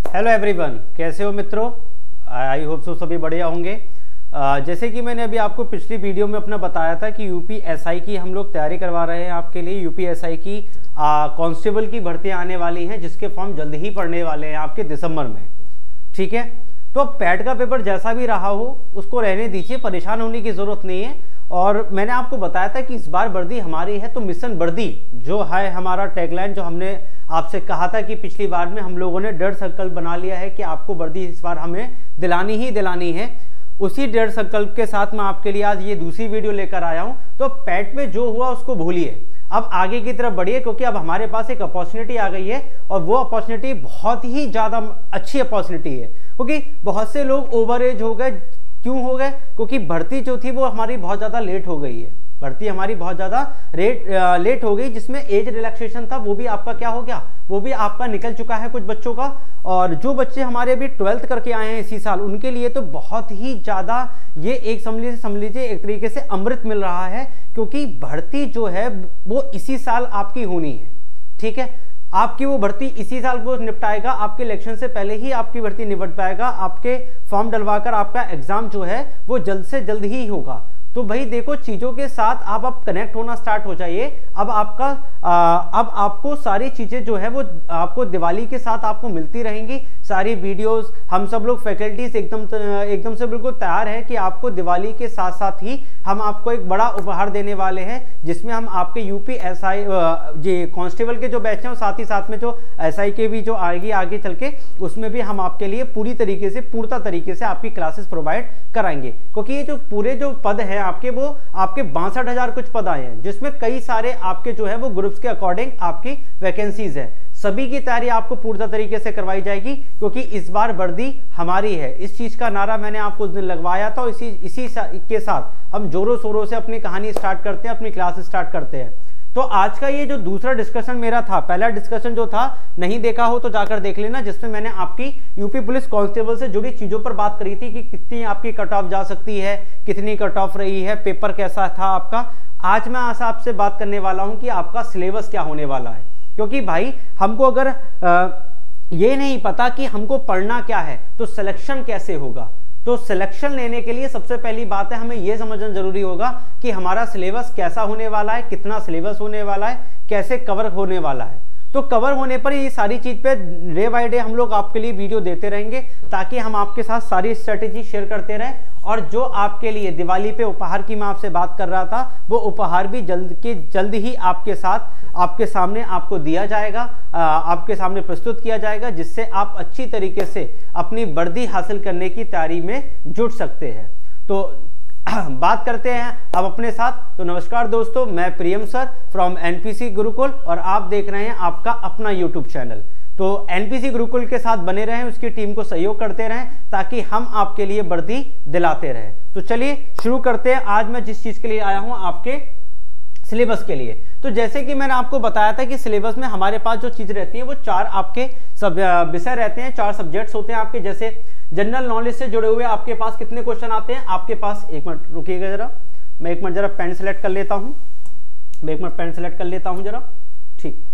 Hello everyone, कैसे हो मित्रों? आई होप सो सभी बढ़िया होंगे। जैसे कि मैंने अभी आपको पिछली वीडियो में अपना बताया था कि यूपीएसआई की हम लोग तैयारी करवा रहे हैं आपके लिए। यूपीएसआई की कांस्टेबल की भर्तियां आने वाली हैं, जिसके फॉर्म जल्द ही पड़ने वाले हैं आपके दिसंबर में। ठीक है, तो अब पैट का पेपर जैसा भी रहा हो उसको रहने दीजिए, परेशान होने की जरूरत नहीं है। और मैंने आपको बताया था कि इस बार वर्दी हमारी है, तो मिशन वर्दी जो है हमारा टैगलाइन, जो हमने आपसे कहा था कि पिछली बार में हम लोगों ने डेढ़ संकल्प बना लिया है कि आपको वर्दी इस बार हमें दिलानी ही दिलानी है। उसी डेढ़ संकल्प के साथ मैं आपके लिए आज ये दूसरी वीडियो लेकर आया हूं। तो पैट में जो हुआ उसको भूलिए, अब आगे की तरफ बढ़िए, क्योंकि अब हमारे पास एक अपॉर्चुनिटी आ गई है और वो अपॉर्चुनिटी बहुत ही ज्यादा अच्छी अपॉर्चुनिटी है। क्योंकि बहुत से लोग ओवर एज हो गए। क्यों हो गए? क्योंकि भर्ती जो थी वो हमारी बहुत ज्यादा लेट हो गई है। भर्ती हमारी बहुत ज्यादा लेट हो गई, जिसमें एज रिलैक्सेशन था वो भी आपका क्या हो गया, वो भी आपका निकल चुका है कुछ बच्चों का। और जो बच्चे हमारे अभी 12th करके आए हैं इसी साल, उनके लिए तो बहुत ही ज्यादा ये एक समझ लीजिए एक तरीके से अमृत मिल रहा है, क्योंकि भर्ती जो है वो इसी साल आपकी होनी है। ठीक है, आपकी वो भर्ती इसी साल वो निपटाएगा, आपके इलेक्शन से पहले ही आपकी भर्ती निपट पाएगा। आपके फॉर्म डलवाकर आपका एग्जाम जो है वो जल्द से जल्द ही होगा। तो भाई देखो, चीजों के साथ आप अब कनेक्ट होना स्टार्ट हो जाइए। अब आपको सारी चीजें जो है वो आपको दिवाली के साथ आपको मिलती रहेंगी, सारी वीडियोस। हम सब लोग फैकल्टीज एकदम से बिल्कुल तैयार है कि आपको दिवाली के साथ साथ ही हम आपको एक बड़ा उपहार देने वाले हैं, जिसमें हम आपके यूपीएसआई ये कांस्टेबल के जो बैच हैं, साथ ही साथ में जो एसआई के भी जो आएगी आगे चल के, उसमें भी हम आपके लिए पूरी तरीके से पूर्णतः तरीके से आपकी क्लासेस प्रोवाइड कराएंगे। क्योंकि ये जो पूरे जो पद हैं आपके, वो आपके 62,000 कुछ पद आए हैं, जिसमें कई सारे आपके जो है वो ग्रुप्स के अकॉर्डिंग आपकी वैकेंसीज है। सभी की तैयारी आपको पूर्ण तरीके से करवाई जाएगी, क्योंकि इस बार वर्दी हमारी है। इस चीज का नारा मैंने आपको उस दिन लगवाया था। इसी के साथ हम जोरों शोरों से अपनी कहानी स्टार्ट करते हैं, अपनी क्लास स्टार्ट करते हैं। तो आज का ये जो दूसरा डिस्कशन मेरा था, पहला डिस्कशन जो था नहीं देखा हो तो जाकर देख लेना, जिसमें मैंने आपकी यूपी पुलिस कांस्टेबल से जुड़ी चीजों पर बात करी थी कि कितनी आपकी कट ऑफ जा सकती है, कितनी कट ऑफ रही है, पेपर कैसा था आपका। आज मैं आपसे बात करने वाला हूं कि आपका सिलेबस क्या होने वाला है। क्योंकि भाई हमको अगर ये नहीं पता कि हमको पढ़ना क्या है तो सिलेक्शन कैसे होगा। तो सिलेक्शन लेने के लिए सबसे पहली बात है, हमें यह समझना जरूरी होगा कि हमारा सिलेबस कैसा होने वाला है, कितना सिलेबस होने वाला है, कैसे कवर होने वाला है। तो कवर होने पर ये सारी चीज पे डे बाय डे हम लोग आपके लिए वीडियो देते रहेंगे, ताकि हम आपके साथ सारी स्ट्रेटेजी शेयर करते रहें। और जो आपके लिए दिवाली पे उपहार की मैं आपसे बात कर रहा था, वो उपहार भी जल्द ही आपके सामने आपको दिया जाएगा, आपके सामने प्रस्तुत किया जाएगा, जिससे आप अच्छी तरीके से अपनी वर्दी हासिल करने की तैयारी में जुट सकते हैं। तो बात करते हैं अब अपने साथ। तो नमस्कार दोस्तों, मैं प्रियम सर फ्रॉम एनपीसी गुरुकुल, और आप देख रहे हैं आपका अपना यूट्यूब चैनल। तो एनपीसी गुरुकुल के साथ बने रहें, उसकी टीम को सहयोग करते रहें, ताकि हम आपके लिए वर्दी दिलाते रहें। तो चलिए शुरू करते हैं। आज मैं जिस चीज के लिए आया हूं, आपके सिलेबस के लिए। तो जैसे कि मैंने आपको बताया था कि सिलेबस में हमारे पास जो चीज रहती है वो 4 आपके सब विषय रहते हैं, 4 सब्जेक्ट्स होते हैं आपके। जैसे जनरल नॉलेज से जुड़े हुए आपके पास कितने क्वेश्चन आते हैं आपके पास, एक मिनट रुकिएगा जरा, मैं एक मिनट जरा पेन सेलेक्ट कर लेता हूं, जरा। ठीक,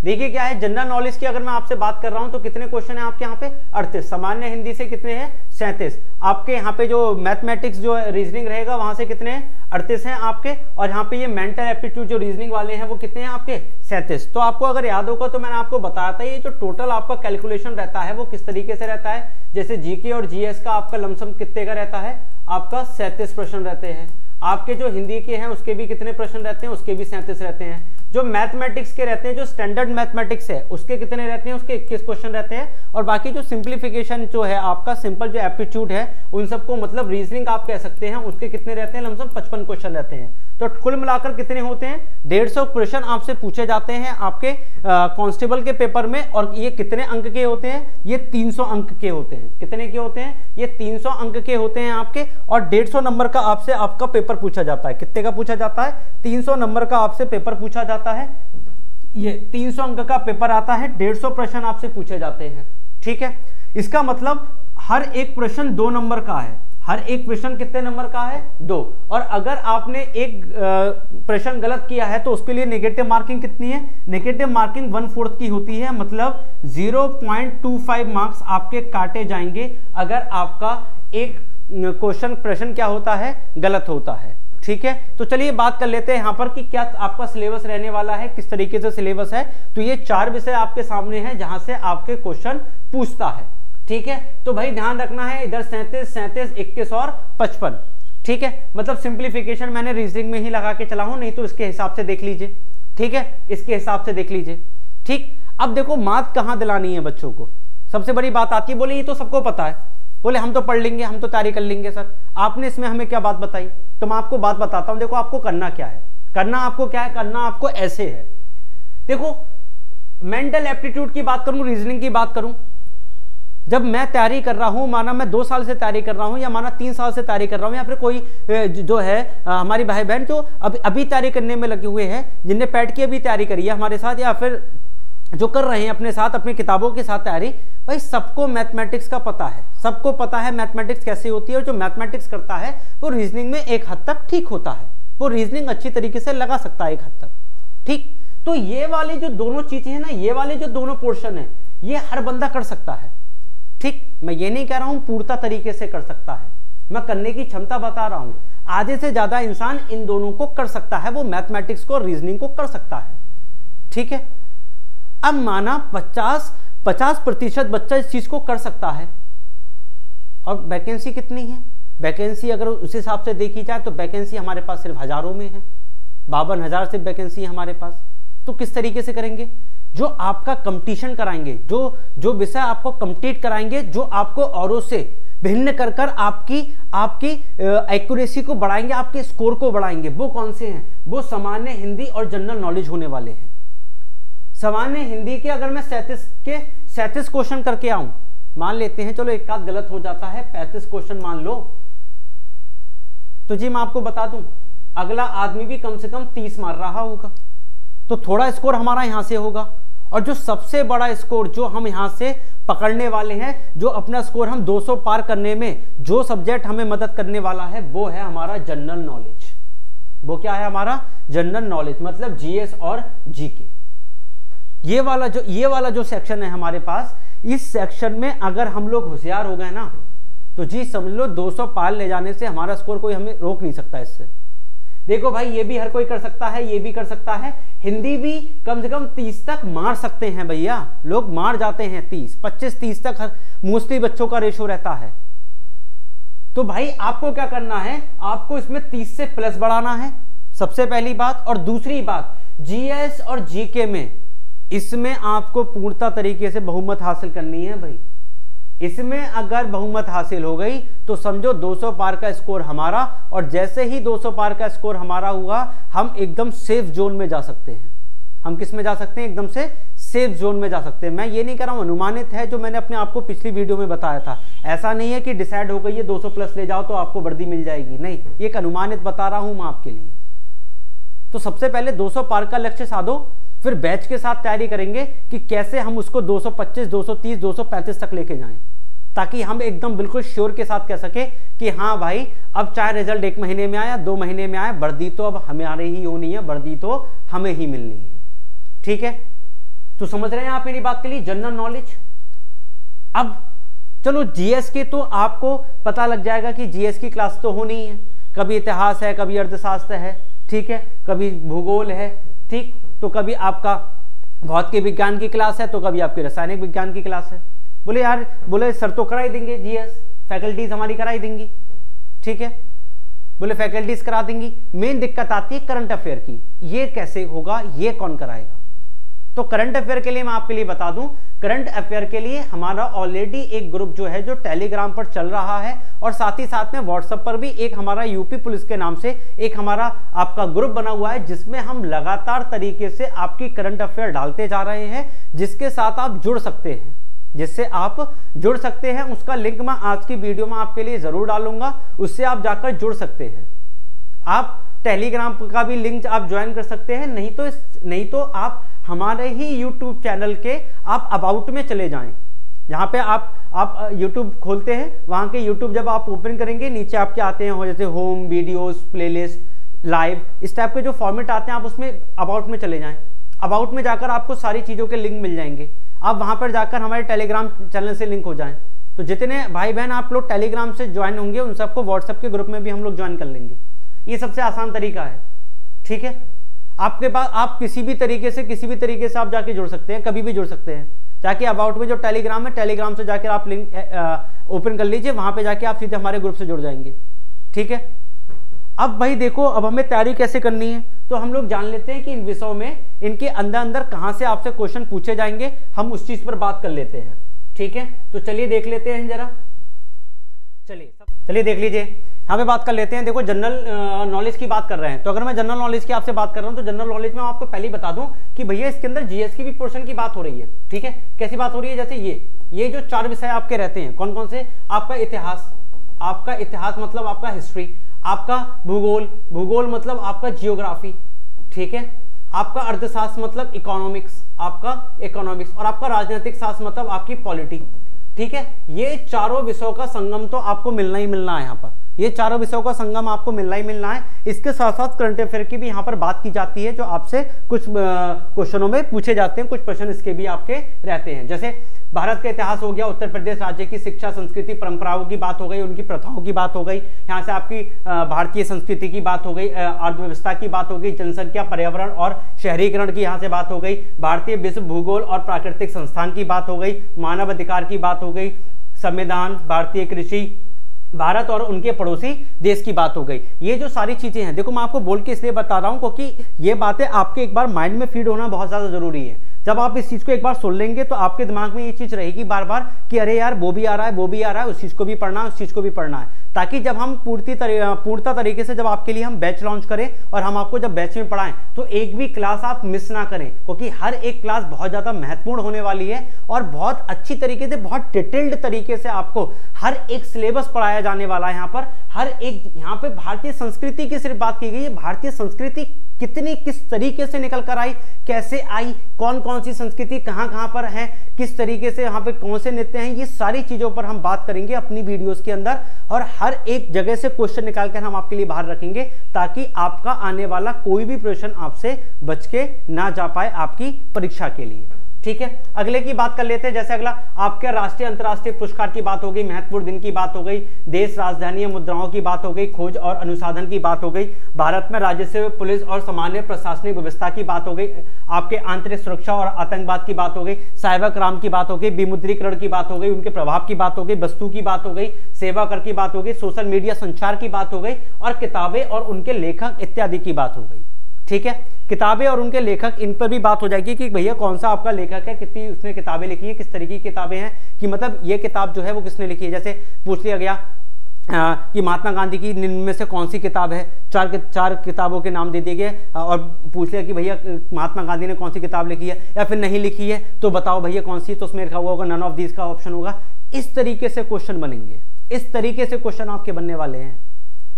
देखिए क्या है, जनरल नॉलेज की अगर मैं आपसे बात कर रहा हूं तो कितने क्वेश्चन है आपके यहाँ पे 38। सामान्य हिंदी से कितने हैं 37। आपके यहाँ पे जो मैथमेटिक्स जो रीजनिंग रहेगा वहां से कितने हैं 38 हैं आपके। और यहाँ पे ये मेंटल एप्टीट्यूड जो रीजनिंग वाले हैं वो कितने हैं आपके 37। तो आपको अगर याद होगा तो मैंने आपको बताया था ये जो टोटल आपका कैलकुलेशन रहता है वो किस तरीके से रहता है। जैसे जीके और जीएस का आपका लमसम कितने का रहता है, आपका 37 प्रश्न रहते हैं। आपके जो हिंदी के हैं उसके भी कितने प्रश्न रहते हैं, उसके भी 37 रहते हैं। जो मैथमेटिक्स के रहते हैं, जो स्टैंडर्ड मैथमेटिक्स है, उसके कितने रहते हैं, उसके 21 क्वेश्चन रहते हैं। और बाकी जो सिंप्लीफिकेशन जो है आपका सिंपल जो एप्टीट्यूड है, उन सबको मतलब रीजनिंग आप कह सकते हैं, उसके कितने रहते हैं, लमसम 55 क्वेश्चन रहते हैं। तो कुल मिलाकर कितने होते हैं 150 क्वेश्चन आपसे पूछे जाते हैं आपके कांस्टेबल के पेपर में। और ये कितने अंक के होते हैं, ये 300 अंक के होते हैं। कितने के होते हैं, ये 300 अंक के होते हैं आपके। और 150 नंबर का आपसे आपका पेपर पूछा जाता है। कितने का पूछा जाता है, 300 नंबर का आपसे पेपर पूछा जाता है। ये 300 अंक का पेपर आता है, 150 प्रश्न आपसे पूछे जाते हैं। ठीक है, इसका मतलब हर एक प्रश्न 2 नंबर का है। हर एक प्रश्न कितने नंबर का है? 2। और अगर आपने एक प्रश्न गलत किया है तो उसके लिए नेगेटिव मार्किंग कितनी है? नेगेटिव मार्किंग 1/4 की होती है, मतलब 0.25 मार्क्स आपके काटे जाएंगे अगर आपका एक क्वेश्चन प्रश्न क्या होता है? गलत होता है। ठीक है, तो चलिए बात कर लेते हैं यहां पर कि क्या आपका सिलेबस रहने वाला है, किस तरीके से सिलेबस है। तो ये 4 विषय आपके सामने हैं जहां से आपके क्वेश्चन पूछता है। ठीक है, तो भाई ध्यान रखना है, इधर 37, 21 और 55। ठीक है, मतलब सिंप्लीफिकेशन मैंने रीजनिंग में ही लगा के चला हूं, नहीं तो इसके हिसाब से देख लीजिए। ठीक है, इसके हिसाब से देख लीजिए। ठीक, अब देखो मात कहां दिलानी है बच्चों को, सबसे बड़ी बात आती है। बोले ये तो सबको पता है, बोले हम तो पढ़ लेंगे, हम तो तैयारी कर लेंगे। सर आपने इसमें हमें क्या बात बताई? तो मैं आपको बात बताता हूं। देखो आपको करना क्या है, करना आपको क्या है, करना आपको ऐसे है। देखो मेंटल एप्टीट्यूड की बात करूं, रीजनिंग की बात करूं, जब मैं तैयारी कर रहा हूं, माना मैं 2 साल से तैयारी कर रहा हूं या माना 3 साल से तैयारी कर रहा हूं, या फिर कोई जो है हमारी भाई बहन जो अभी तैयारी करने में लगे हुए हैं, जिनने पैट की अभी तैयारी करी है हमारे साथ, या फिर जो कर रहे हैं अपने साथ अपनी किताबों के साथ तैयारी, भाई सबको मैथमेटिक्स का पता है, सबको पता है मैथमेटिक्स कैसे होती है। और जो मैथमेटिक्स करता है वो रीजनिंग में एक हद तक ठीक होता है, वो रीजनिंग अच्छी तरीके से लगा सकता है एक हद तक। ठीक, तो ये वाली जो दोनों चीजें हैं ना, ये वाले जो दोनों पोर्शन है, ये हर बंदा कर सकता है। ठीक, मैं ये नहीं कह रहा हूं पूर्णता तरीके से कर सकता है, मैं करने की क्षमता बता रहा हूं। आधे से ज्यादा इंसान इन दोनों को कर सकता है, वो मैथमेटिक्स को और रीजनिंग को कर सकता है। ठीक है, अब माना 50% बच्चा इस चीज को कर सकता है, और वैकेंसी कितनी है? वैकेंसी अगर उस हिसाब से देखी जाए तो वैकेंसी हमारे पास सिर्फ हजारों में है, 52,000 सिर्फ वैकेंसी है हमारे पास। तो किस तरीके से करेंगे? जो आपका कंपटीशन कराएंगे, जो विषय आपको कंप्लीट कराएंगे, जो आपको औरों से भिन्न कर आपकी एक्यूरेसी को बढ़ाएंगे, आपके स्कोर को बढ़ाएंगे, वो कौन से हैं? वो सामान्य हिंदी और जनरल नॉलेज होने वाले हैं। सामान्य हिंदी के अगर मैं 37 क्वेश्चन करके आऊं, मान लेते हैं, चलो एक आध गलत हो जाता है, 35 क्वेश्चन मान लो, तो जी मैं आपको बता दूं अगला आदमी भी कम से कम 30 मार रहा होगा, तो थोड़ा स्कोर हमारा यहां से होगा। और जो सबसे बड़ा स्कोर जो हम यहां से पकड़ने वाले हैं, जो अपना स्कोर हम 200 पार करने में जो सब्जेक्ट हमें मदद करने वाला है, वो है हमारा जनरल नॉलेज। वो क्या है? हमारा जनरल नॉलेज, मतलब जीएस और जीके। ये वाला जो सेक्शन है हमारे पास, इस सेक्शन में अगर हम लोग होशियार हो गए ना, तो जी समझ लो 200 पार ले जाने से हमारा स्कोर कोई हमें रोक नहीं सकता इससे। देखो भाई, ये भी हर कोई कर सकता है, ये भी कर सकता है, हिंदी भी कम से कम 30 तक मार सकते हैं भैया, लोग मार जाते हैं 30, 25-30 तक मोस्टली बच्चों का रेशो रहता है। तो भाई आपको क्या करना है? आपको इसमें 30 से प्लस बढ़ाना है, सबसे पहली बात। और दूसरी बात, जीएस और जीके में इसमें आपको पूर्णता तरीके से बहुमत हासिल करनी है भाई। इसमें अगर बहुमत हासिल हो गई तो समझो 200 पार का स्कोर हमारा, और जैसे ही 200 पार का स्कोर हमारा हुआ, हम एकदम सेफ जोन में जा सकते हैं। हम किस में जा सकते हैं? एकदम से सेफ जोन में जा सकते हैं। मैं ये नहीं कह रहा हूं, अनुमानित है जो मैंने अपने आपको पिछली वीडियो में बताया था। ऐसा नहीं है कि डिसाइड हो गई है 200 प्लस ले जाओ तो आपको वर्दी मिल जाएगी, नहीं, ये एक अनुमानित बता रहा हूं मैं आपके लिए। तो सबसे पहले 200 पार का लक्ष्य साधो, फिर बैच के साथ तैयारी करेंगे कि कैसे हम उसको 225, 230, 235 तक लेके जाएं, ताकि हम एकदम बिल्कुल श्योर के साथ कह सके कि हाँ भाई, अब चाहे रिजल्ट 1 महीने में आया, 2 महीने में आया, वर्दी तो अब हमारे ही होनी है, वर्दी तो हमें ही मिलनी है। ठीक है, तो समझ रहे हैं आप मेरी बात के लिए? General knowledge. अब चलो जीएस के तो आपको पता लग जाएगा कि जीएस की क्लास तो होनी ही है, कभी इतिहास है, कभी अर्थशास्त्र है, ठीक है, कभी भूगोल है, ठीक, तो कभी आपका भौतिक विज्ञान की क्लास है, तो कभी आपकी रासायनिक विज्ञान की क्लास है। बोले यार, बोले सर तो कराई देंगे जीएस, फैकल्टीज हमारी कराई देंगी, ठीक है, बोले फैकल्टीज करा देंगी। मेन दिक्कत आती है करंट अफेयर की, ये कैसे होगा, ये कौन कराएगा? तो करंट अफेयर के लिए मैं आपके लिए बता दूं, करंट अफेयर के लिए हमारा ऑलरेडी एक ग्रुप जो है जो टेलीग्राम पर चल रहा है, और साथ ही साथ में व्हाट्सएप पर भी एक हमारा यूपी पुलिस के नाम से एक हमारा आपका ग्रुप बना हुआ है, जिसमें हम लगातार तरीके से आपकी करंट अफेयर डालते जा रहे हैं, जिसके साथ आप जुड़ सकते हैं, जिससे आप जुड़ सकते हैं। उसका लिंक मैं आज की वीडियो में आपके लिए जरूर डालूंगा, उससे आप जाकर जुड़ सकते हैं। आप टेलीग्राम का भी लिंक आप ज्वाइन कर सकते हैं, नहीं तो आप हमारे ही यूट्यूब चैनल के आप अबाउट में चले जाएं, जहाँ पे आप YouTube खोलते हैं, वहाँ के YouTube जब आप ओपन करेंगे, नीचे आपके आते हैं जैसे होम, वीडियोस, प्लेलिस्ट, लाइव, इस टाइप के जो फॉर्मेट आते हैं, आप उसमें अबाउट में चले जाएं। अबाउट में जाकर आपको सारी चीज़ों के लिंक मिल जाएंगे। आप वहाँ पर जाकर हमारे टेलीग्राम चैनल से लिंक हो जाएं। तो जितने भाई बहन आप लोग टेलीग्राम से ज्वाइन होंगे, उन सबको व्हाट्सएप के ग्रुप में भी हम लोग ज्वाइन कर लेंगे। ये सबसे आसान तरीका है, ठीक है। आपके पास आप किसी भी तरीके से आप जाके जुड़ सकते हैं, कभी भी जुड़ सकते हैं। ताकि अबाउट में जो टेलीग्राम है, टेलीग्राम से जाकर आप लिंक ओपन कर लीजिए, वहां पे जाके आप सीधे हमारे ग्रुप से जुड़ जाएंगे, ठीक है। अब भाई देखो, अब हमें तैयारी कैसे करनी है, तो हम लोग जान लेते हैं कि इन विषयों में इनके अंदर कहां से आपसे क्वेश्चन पूछे जाएंगे, हम उस चीज पर बात कर लेते हैं, ठीक है। तो चलिए देख लेते हैं जरा, चलिए देख लीजिए। यहाँ पे बात कर लेते हैं। देखो, जनरल नॉलेज की बात कर रहे हैं, तो अगर मैं जनरल नॉलेज की आपसे बात कर रहा हूँ, तो जनरल नॉलेज में आपको पहले ही बता दूं कि भैया इसके अंदर जीएस की भी पोर्शन की बात हो रही है, ठीक है। कैसी बात हो रही है, जैसे ये जो 4 विषय आपके रहते हैं, कौन कौन से, आपका इतिहास मतलब आपका हिस्ट्री, आपका भूगोल मतलब आपका जियोग्राफी, ठीक है। आपका अर्थशास्त्र मतलब इकोनॉमिक्स, और आपका राजनीतिक शास्त्र मतलब आपकी पॉलिटी, ठीक है। ये चारों विषयों का संगम तो आपको मिलना ही मिलना है। यहाँ पर ये चारों विषयों का संगम आपको मिलना ही मिलना है। इसके साथ साथ करंट अफेयर की भी यहाँ पर बात की जाती है, जो आपसे कुछ क्वेश्चनों में पूछे जाते हैं। कुछ प्रश्न इसके भी आपके रहते हैं, जैसे भारत का इतिहास हो गया, उत्तर प्रदेश राज्य की शिक्षा, संस्कृति, परंपराओं की बात हो गई, उनकी प्रथाओं की बात हो गई, यहाँ से आपकी भारतीय संस्कृति की बात हो गई, अर्थव्यवस्था की बात हो गई, जनसंख्या, पर्यावरण और शहरीकरण की यहाँ से बात हो गई, भारतीय विश्व भूगोल और प्राकृतिक संस्थान की बात हो गई, मानव अधिकार की बात हो गई, संविधान, भारतीय कृषि, भारत और उनके पड़ोसी देश की बात हो गई। ये जो सारी चीजें हैं, देखो मैं आपको बोल के इसलिए बता रहा हूं क्योंकि ये बातें आपके एक बार माइंड में फीड होना बहुत ज्यादा जरूरी है। जब आप इस चीज को एक बार सुन लेंगे तो आपके दिमाग में ये चीज रहेगी बार बार कि अरे यार वो भी आ रहा है, उस चीज को भी पढ़ना है, उस चीज को भी पढ़ना है। ताकि जब हम पूर्णता तरीके से जब आपके लिए हम बैच लॉन्च करें और हम आपको जब बैच में पढ़ाएं, तो एक भी क्लास आप मिस ना करें, क्योंकि हर एक क्लास बहुत ज्यादा महत्वपूर्ण होने वाली है और बहुत अच्छी तरीके से, बहुत डिटेल्ड तरीके से आपको हर एक सिलेबस पढ़ाया जाने वाला है। यहाँ पर हर एक, यहाँ पे भारतीय संस्कृति की सिर्फ बात की गई है। भारतीय संस्कृति किस तरीके से निकल कर आई, कैसे आई, कौन कौन सी संस्कृति कहां पर है, किस तरीके से यहाँ पे कौन से नृत्य हैं, ये सारी चीजों पर हम बात करेंगे अपनी वीडियोस के अंदर। और हर एक जगह से क्वेश्चन निकालकर हम आपके लिए बाहर रखेंगे, ताकि आपका आने वाला कोई भी प्रश्न आपसे बच के ना जा पाए आपकी परीक्षा के लिए, ठीक है। अगले की बात कर लेते हैं। जैसे अगला आपके राष्ट्रीय अंतर्राष्ट्रीय पुरस्कार की बात हो गई, महत्वपूर्ण दिन की बात हो गई, देश राजधानी मुद्राओं की बात हो गई, खोज और अनुसंधान की बात हो गई, भारत में राजस्व, पुलिस और सामान्य प्रशासनिक व्यवस्था की बात हो गई, आपके आंतरिक सुरक्षा और आतंकवाद की बात हो गई, साइबर क्राइम की बात हो गई, विमुद्रीकरण की बात हो गई, उनके प्रभाव की बात हो गई, वस्तु की बात हो गई, सेवा कर की बात हो गई, सोशल मीडिया संचार की बात हो गई, और किताबें और उनके लेखक इत्यादि की बात हो गई, ठीक है। किताबें और उनके लेखक, इन पर भी बात हो जाएगी कि भैया कौन सा आपका लेखक है, कितनी उसने किताबें लिखी है, किस तरीके की किताबें हैं, कि मतलब ये किताब जो है वो किसने लिखी है। जैसे पूछ लिया गया कि महात्मा गांधी की निम्न में से कौन सी किताब है, चार किताबों के नाम दे दिए गए और पूछ लिया कि भैया महात्मा गांधी ने कौन सी किताब लिखी है, या फिर नहीं लिखी है तो बताओ भैया कौन सी, तो उसमें लिखा हुआ होगा नन ऑफ दीज का ऑप्शन होगा। इस तरीके से क्वेश्चन बनेंगे, इस तरीके से क्वेश्चन आपके बनने वाले हैं,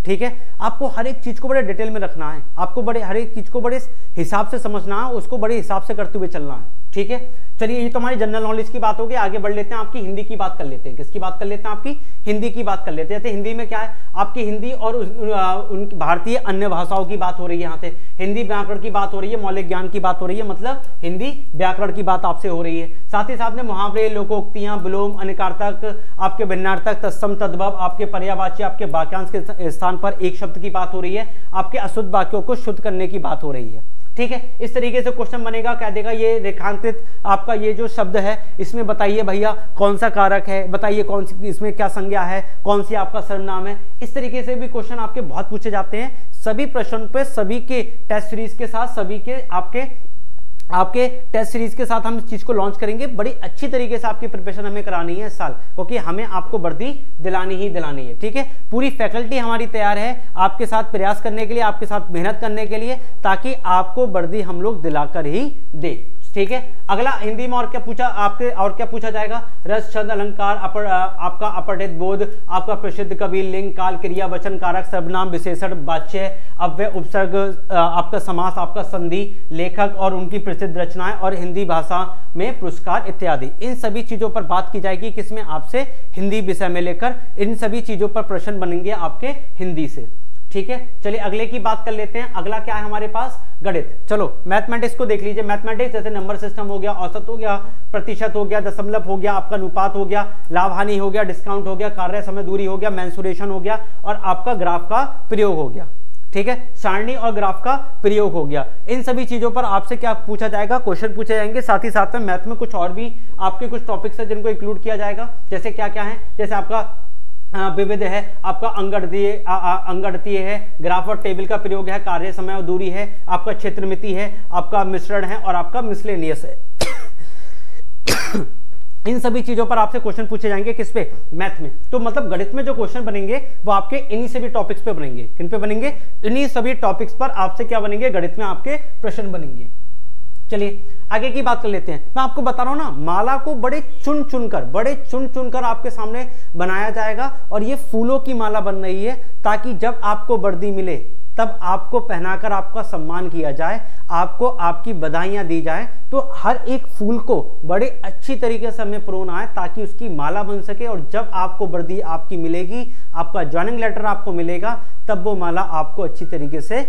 ठीक है। आपको हर एक चीज को बड़े डिटेल में रखना है, आपको हर एक चीज को बड़े हिसाब से समझना है, उसको बड़े हिसाब से करते हुए चलना है, ठीक है। चलिए, ये तो हमारी जनरल नॉलेज की बात होगी। आगे बढ़ लेते हैं, आपकी हिंदी की बात कर लेते हैं। किसकी बात कर लेते हैं? आपकी हिंदी की बात कर लेते हैं। तो हिंदी में क्या है, आपकी हिंदी और उन भारतीय अन्य भाषाओं की बात हो रही है। यहाँ से हिंदी व्याकरण की बात हो रही है, मौलिक ज्ञान की बात हो रही है, मतलब हिंदी व्याकरण की बात आपसे हो रही है। साथ ही साथ में मुहावरे, लोकोक्तियां, विलोम, अनिकार्थक, आपके भिन्नार्थक, तत्सम, तद्भव, आपके पर्यायवाची, आपके वाक्यांश के स्थान पर एक शब्द की बात हो रही है, आपके अशुद्ध वाक्यों को शुद्ध करने की बात हो रही है, ठीक है। इस तरीके से क्वेश्चन बनेगा। क्या देगा, ये रेखांकित आपका ये जो शब्द है, इसमें बताइए भैया कौन सा कारक है, बताइए कौन सी, इसमें क्या संज्ञा है, कौन सी आपका सर्वनाम है। इस तरीके से भी क्वेश्चन आपके बहुत पूछे जाते हैं। सभी प्रश्न पे, सभी के टेस्ट सीरीज के साथ, सभी के आपके टेस्ट सीरीज के साथ हम इस चीज को लॉन्च करेंगे। बड़ी अच्छी तरीके से आपकी प्रिपरेशन हमें करानी है इस साल, क्योंकि हमें आपको वर्दी दिलानी ही दिलानी है, ठीक है। पूरी फैकल्टी हमारी तैयार है आपके साथ प्रयास करने के लिए, आपके साथ मेहनत करने के लिए, ताकि आपको वर्दी हम लोग दिलाकर ही दे। ठीक है। अगला हिंदी में और क्या पूछा जाएगा, रस, छंद, अलंकार, आपका अपठित बोध, आपका प्रसिद्ध कवि, लिंग, काल, क्रिया, वचन, कारक, सर्वनाम, विशेषण, वाच्य, अव्यय, उपसर्ग, आपका समास, आपका संधि, लेखक और उनकी प्रसिद्ध रचनाएं और हिंदी भाषा में पुरस्कार इत्यादि। इन सभी चीजों पर बात की जाएगी किसमें, आपसे हिंदी विषय में लेकर इन सभी चीजों पर प्रश्न बनेंगे आपके हिंदी से। ठीक है, चलिए अगले की बात कर लेते हैं। अगला क्या है हमारे पास, गणित। चलो मैथमेटिक्स को देख लीजिए। मैथमेटिक्स जैसे नंबर सिस्टम हो गया, औसत हो गया, प्रतिशत हो गया, दशमलव हो गया, आपका अनुपात हो गया, लाभ हानि हो गया, डिस्काउंट हो गया, कार्य समय दूरी हो गया, मेंसुरेशन हो गया और आपका ग्राफ का प्रयोग हो गया। ठीक है, सारणी और ग्राफ का प्रयोग हो गया। इन सभी चीजों पर आपसे क्या पूछा जाएगा, क्वेश्चन पूछे जाएंगे। साथ ही साथ में मैथ में कुछ और भी आपके कुछ टॉपिक्स है जिनको इंक्लूड किया जाएगा। जैसे क्या क्या है, जैसे आपका विविध है, आपका अंगगणितीय है, ग्राफ और टेबल का प्रयोग है, कार्य समय और दूरी है, आपका क्षेत्रमिति है, आपका मिश्रण है और आपका मिसलेनियस है। इन सभी चीजों पर आपसे क्वेश्चन पूछे जाएंगे किस पे, मैथ में। तो मतलब गणित में जो क्वेश्चन बनेंगे वो आपके इन्हीं सभी टॉपिक्स पे बनेंगे। किन पे बनेंगे, इन्हीं सभी टॉपिक्स पर आपसे क्या बनेंगे, गणित में आपके प्रश्न बनेंगे। चलिए आगे की बात कर लेते हैं। मैं आपको बता रहा हूं ना, माला को बड़े चुन चुनकर आपके सामने बनाया जाएगा और ये फूलों की माला बन रही है ताकि जब आपको वर्दी मिले तब आपको पहनाकर आपका सम्मान किया जाए, आपको आपकी बधाइयां दी जाए। तो हर एक फूल को बड़े अच्छी तरीके से हमें परोना है ताकि उसकी माला बन सके और जब आपको वर्दी आपकी मिलेगी, आपका ज्वाइनिंग लेटर आपको मिलेगा, तब वो माला आपको अच्छी तरीके से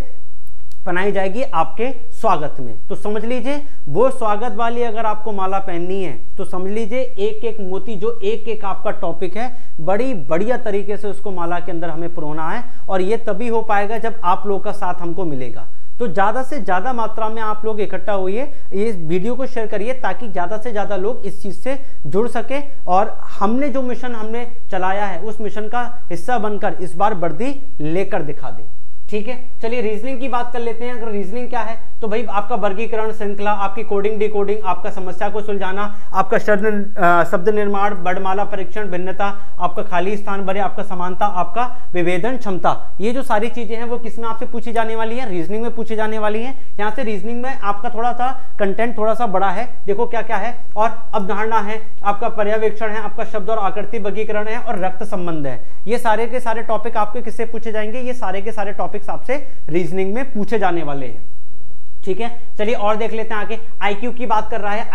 पहनाई जाएगी आपके स्वागत में। तो समझ लीजिए, वो स्वागत वाली अगर आपको माला पहननी है तो समझ लीजिए एक एक मोती, जो एक एक आपका टॉपिक है, बड़ी बढ़िया तरीके से उसको माला के अंदर हमें परोना है। और ये तभी हो पाएगा जब आप लोगों का साथ हमको मिलेगा। तो ज्यादा से ज्यादा मात्रा में आप लोग इकट्ठा होइए, ये वीडियो को शेयर करिए ताकि ज्यादा से ज्यादा लोग इस चीज से जुड़ सके और हमने जो मिशन हमने चलाया है उस मिशन का हिस्सा बनकर इस बार वर्दी लेकर दिखा दे। ठीक है, चलिए रीजनिंग की बात कर लेते हैं। अगर रीजनिंग क्या है तो भाई आपका वर्गीकरण श्रृंखला, आपकी कोडिंग डिकोडिंग, आपका समस्या को सुलझाना, आपका शब्द निर्माण, वर्णमाला परीक्षण, भिन्नता, आपका खाली स्थान भरे, आपका समानता, आपका विभेदन क्षमता, ये जो सारी चीजें हैं वो किसमें आपसे पूछी जाने वाली है, रीजनिंग में पूछी जाने वाली है। यहाँ से रीजनिंग में आपका थोड़ा सा कंटेंट थोड़ा सा बड़ा है। देखो क्या क्या है, और अवधारणा है, आपका पर्यवेक्षण है, आपका शब्द और आकृति वर्गीकरण है और रक्त संबंध है। ये सारे के सारे टॉपिक आपके किससे पूछे जाएंगे, ये सारे के सारे टॉपिक्स आपसे रीजनिंग में पूछे जाने वाले हैं। ठीक है, चलिए और देख लेते हैं आगे। आईक्यू की बात कर रहा है,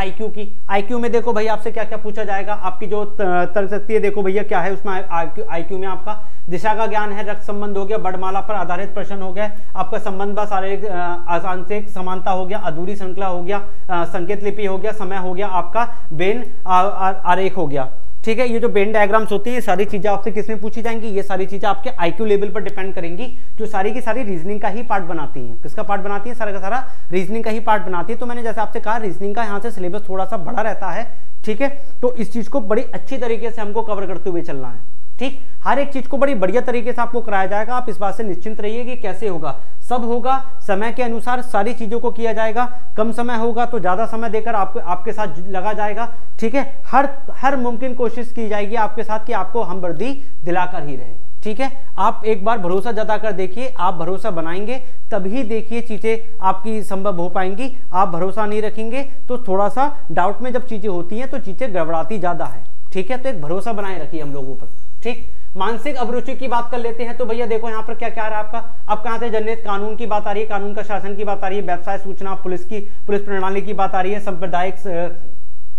आईक्यू में देखो भाई आपसे क्या क्या पूछा जाएगा। आपकी जो तर्क शक्ति है देखो भैया क्या है उसमें, आईक्यू में आपका दिशा का ज्ञान है, रक्त संबंध हो गया, वर्णमाला पर आधारित प्रश्न हो गया, आपका संबंध व शारीरिक आंशिक समानता हो गया, अधूरी श्रृंखला हो गया, संकेत लिपि हो गया, समय हो गया, आपका वेन आरेख हो गया। ठीक है, ये जो वेन डायग्राम्स होती है ये सारी चीजें आपसे किसमें पूछी जाएंगी, ये सारी चीजें आपके आईक्यू लेवल पर डिपेंड करेंगी, जो सारी की सारी रीजनिंग का ही पार्ट बनाती हैं। किसका पार्ट बनाती है, सारा का सारा रीजनिंग का ही पार्ट बनाती है। तो मैंने जैसे आपसे कहा रीजनिंग का यहाँ से सिलेबस थोड़ा सा बड़ा रहता है। ठीक है, तो इस चीज को बड़ी अच्छी तरीके से हमको कवर करते हुए चलना है। ठीक, हर एक चीज को बड़ी बढ़िया तरीके से आपको कराया जाएगा। आप इस बात से निश्चिंत रहिए कि कैसे होगा, सब होगा समय के अनुसार, सारी चीजों को किया जाएगा। कम समय होगा तो ज्यादा समय देकर आपके साथ लगा जाएगा। ठीक है, हर मुमकिन कोशिश की जाएगी आपके साथ कि आपको हम वर्दी दिलाकर ही रहे। ठीक है, आप एक बार भरोसा जताकर देखिए, आप भरोसा बनाएंगे तभी देखिए चीजें आपकी संभव हो पाएंगी। आप भरोसा नहीं रखेंगे तो थोड़ा सा डाउट में जब चीजें होती हैं तो चीजें गड़बड़ाती ज्यादा है। ठीक है, तो एक भरोसा बनाए रखिए हम लोगों पर। ठीक, मानसिक अभिरुचि की बात कर लेते हैं। तो भैया देखो यहाँ पर क्या क्या आ रहा है आपका यहाँ से जनहित कानून की बात आ रही है, कानून का शासन की बात आ रही है, व्यवसाय सूचना, पुलिस प्रणाली की बात आ रही है, सांप्रदायिक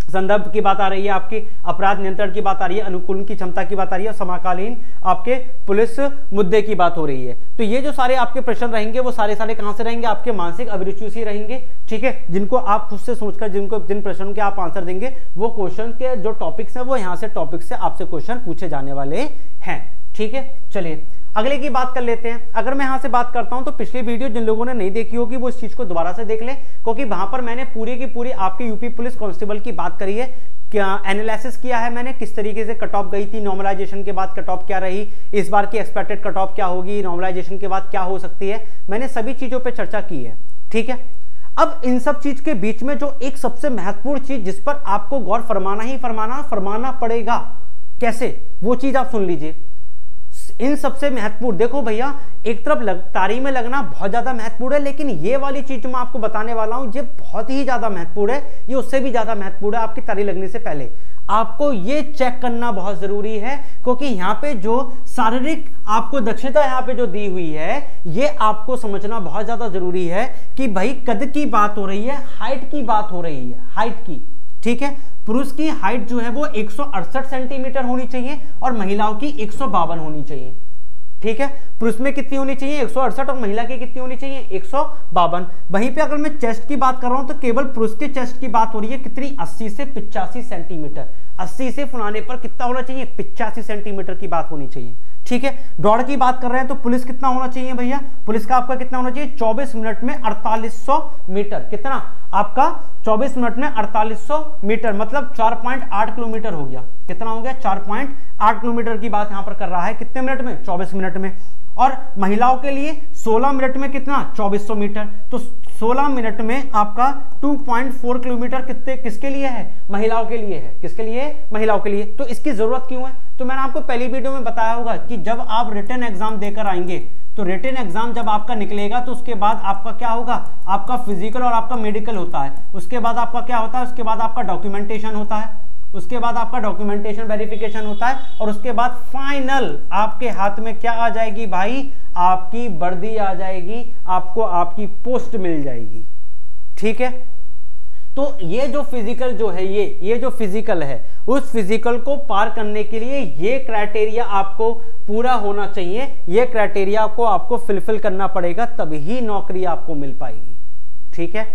संदर्भ की बात आ रही है, आपकी अपराध नियंत्रण की बात आ रही है, अनुकूलन की क्षमता की बात आ रही है, समकालीन आपके पुलिस मुद्दे की बात हो रही है। तो ये जो सारे आपके प्रश्न रहेंगे वो सारे कहां से रहेंगे, आपके मानसिक अभिरुचि से रहेंगे। ठीक है, जिनको आप खुद से सोचकर जिन प्रश्नों के आप आंसर देंगे वो क्वेश्चन के जो टॉपिक्स हैं वो यहाँ से टॉपिक से आपसे क्वेश्चन पूछे जाने वाले हैं। ठीक है, चलिए अगले की बात कर लेते हैं। अगर मैं यहाँ से बात करता हूं तो पिछली वीडियो जिन लोगों ने नहीं देखी होगी वो इस चीज को दोबारा से देख लें, क्योंकि वहां पर मैंने पूरी की पूरी आपकी यूपी पुलिस कांस्टेबल की बात करी है, क्या एनालिसिस किया है मैंने, किस तरीके से कट ऑफ गई थी, नॉर्मलाइजेशन के बाद कट ऑफ क्या रही, इस बार की एक्सपेक्टेड कट ऑफ क्या होगी, नॉर्मलाइजेशन के बाद क्या हो सकती है, मैंने सभी चीजों पर चर्चा की है। ठीक है, अब इन सब चीज के बीच में जो एक सबसे महत्वपूर्ण चीज जिस पर आपको गौर फरमाना पड़ेगा, कैसे, वो चीज आप सुन लीजिए। इन सबसे महत्वपूर्ण, देखो भैया एक तरफ तारी में लगना बहुत ज्यादा महत्वपूर्ण है, लेकिन ये वाली चीज जो मैं आपको बताने वाला हूं ये बहुत ही ज्यादा महत्वपूर्ण है, ये उससे भी ज्यादा महत्वपूर्ण है। आपकी तारी लगने से पहले आपको ये चेक करना बहुत जरूरी है, क्योंकि यहाँ पे जो शारीरिक आपको दक्षता यहाँ पे जो दी हुई है, ये आपको समझना बहुत ज्यादा जरूरी है कि भाई कद की बात हो रही है, हाइट की बात हो रही है, हाइट की, ठीक है। पुरुष की हाइट जो है वो 168 सेंटीमीटर होनी चाहिए और महिलाओं की 152 होनी चाहिए, ठीक है। पुरुष में कितनी होनी चाहिए 168 और महिला की कितनी होनी चाहिए 152। वहीं पे अगर मैं चेस्ट की बात कर रहा हूं तो केवल पुरुष के चेस्ट की बात हो रही है कितनी 80 से 85 सेंटीमीटर, 80 से फुलाने पर कितना होना चाहिए 85 सेंटीमीटर की बात होनी चाहिए, ठीक है। दौड़ की बात कर रहे हैं तो पुलिस कितना होना चाहिए भैया, पुलिस का आपका कितना होना चाहिए 24 मिनट में 4800 मीटर, कितना आपका 24 मिनट में 4800 मीटर, मतलब 4.8 किलोमीटर हो गया, कितना हो गया 4.8 किलोमीटर की बात यहां पर कर रहा है, कितने मिनट में 24 मिनट में। और महिलाओं के लिए 16 मिनट में कितना 2400 मीटर, तो 16 मिनट में आपका 2.4 किलोमीटर किसके लिए है, महिलाओं के लिए है, किसके लिए, महिलाओं के लिए। तो इसकी जरूरत क्यों है, तो मैंने आपको पहली वीडियो में बताया होगा कि जब आप रिटन एग्जाम देकर आएंगे तो रिटन एग्जाम जब आपका निकलेगा तो उसके बाद आपका क्या होगा, आपका फिजिकल और आपका मेडिकल होता है, उसके बाद आपका क्या होता है, उसके बाद आपका डॉक्यूमेंटेशन होता है, उसके बाद आपका डॉक्यूमेंटेशन वेरिफिकेशन होता है, और उसके बाद फाइनल आपके हाथ में क्या आ जाएगी भाई, आपकी वर्दी आ जाएगी, आपको आपकी पोस्ट मिल जाएगी, ठीक है। तो ये जो फिजिकल जो है, ये जो फिजिकल है, उस फिजिकल को पार करने के लिए ये क्राइटेरिया आपको पूरा होना चाहिए, ये क्राइटेरिया को आपको फिलफिल करना पड़ेगा, तभी नौकरी आपको मिल पाएगी, ठीक है।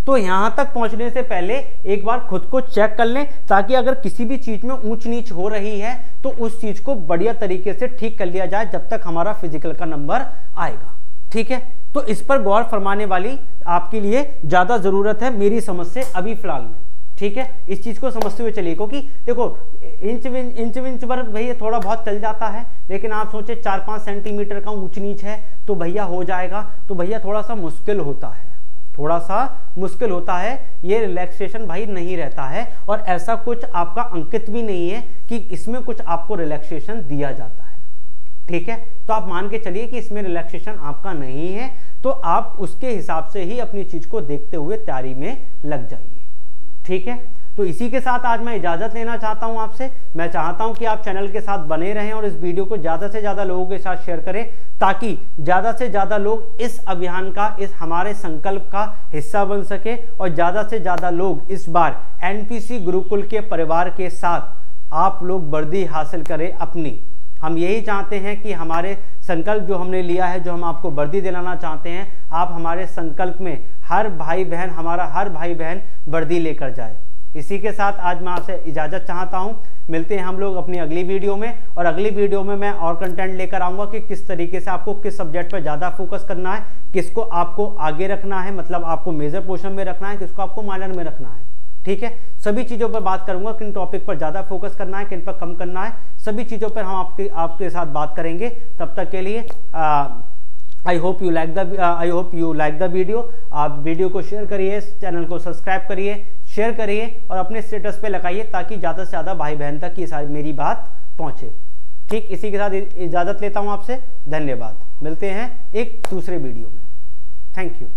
तो यहां तक पहुंचने से पहले एक बार खुद को चेक कर लें, ताकि अगर किसी भी चीज में ऊंच नीच हो रही है तो उस चीज को बढ़िया तरीके से ठीक कर लिया जाए जब तक हमारा फिजिकल का नंबर आएगा, ठीक है। तो इस पर गौर फरमाने वाली आपके लिए ज्यादा जरूरत है मेरी समझ से अभी फिलहाल में, ठीक है। इस चीज को समझते हुए चलिए, क्योंकि देखो इंच पर भैया थोड़ा बहुत चल जाता है, लेकिन आप सोचे 4-5 सेंटीमीटर का ऊंच नीच है तो भैया हो जाएगा, तो भैया थोड़ा सा मुश्किल होता है, थोड़ा सा मुश्किल होता है, ये रिलैक्सेशन भाई नहीं रहता है, और ऐसा कुछ आपका अंकित भी नहीं है कि इसमें कुछ आपको रिलैक्सेशन दिया जाता है, ठीक है। तो आप मान के चलिए कि इसमें रिलैक्सेशन आपका नहीं है, तो आप उसके हिसाब से ही अपनी चीज को देखते हुए तैयारी में लग जाइए, ठीक है। तो इसी के साथ आज मैं इजाजत लेना चाहता हूं आपसे। मैं चाहता हूं कि आप चैनल के साथ बने रहें और इस वीडियो को ज्यादा से ज्यादा लोगों के साथ शेयर करें, ताकि ज्यादा से ज्यादा लोग इस अभियान का, इस हमारे संकल्प का हिस्सा बन सके, और ज्यादा से ज्यादा लोग इस बार एनपीसी गुरुकुल के परिवार के साथ आप लोग वर्दी हासिल करें अपनी। हम यही चाहते हैं कि हमारे संकल्प जो हमने लिया है, जो हम आपको वर्दी दिलाना चाहते हैं, आप हमारे संकल्प में हर भाई बहन, हमारा हर भाई बहन वर्दी लेकर जाए। इसी के साथ आज मैं आपसे इजाजत चाहता हूं, मिलते हैं हम लोग अपनी अगली वीडियो में, और अगली वीडियो में मैं और कंटेंट लेकर आऊंगा कि किस तरीके से आपको किस सब्जेक्ट पर ज्यादा फोकस करना है, किसको आपको आगे रखना है, मतलब आपको मेजर पोर्शन में रखना है, किसको आपको माइनर में रखना है, ठीक है। सभी चीजों पर बात करूंगा, किन टॉपिक पर ज्यादा फोकस करना है, किन पर कम करना है, सभी चीजों पर हम आपके साथ बात करेंगे। तब तक के लिए I hope you like the video. आप वीडियो को शेयर करिए, चैनल को सब्सक्राइब करिए, शेयर करिए और अपने स्टेटस पे लगाइए, ताकि ज़्यादा से ज़्यादा भाई बहन तक ये सारी मेरी बात पहुँचे, ठीक। इसी के साथ इजाज़त लेता हूँ आपसे, धन्यवाद। मिलते हैं एक दूसरे वीडियो में, थैंक यू।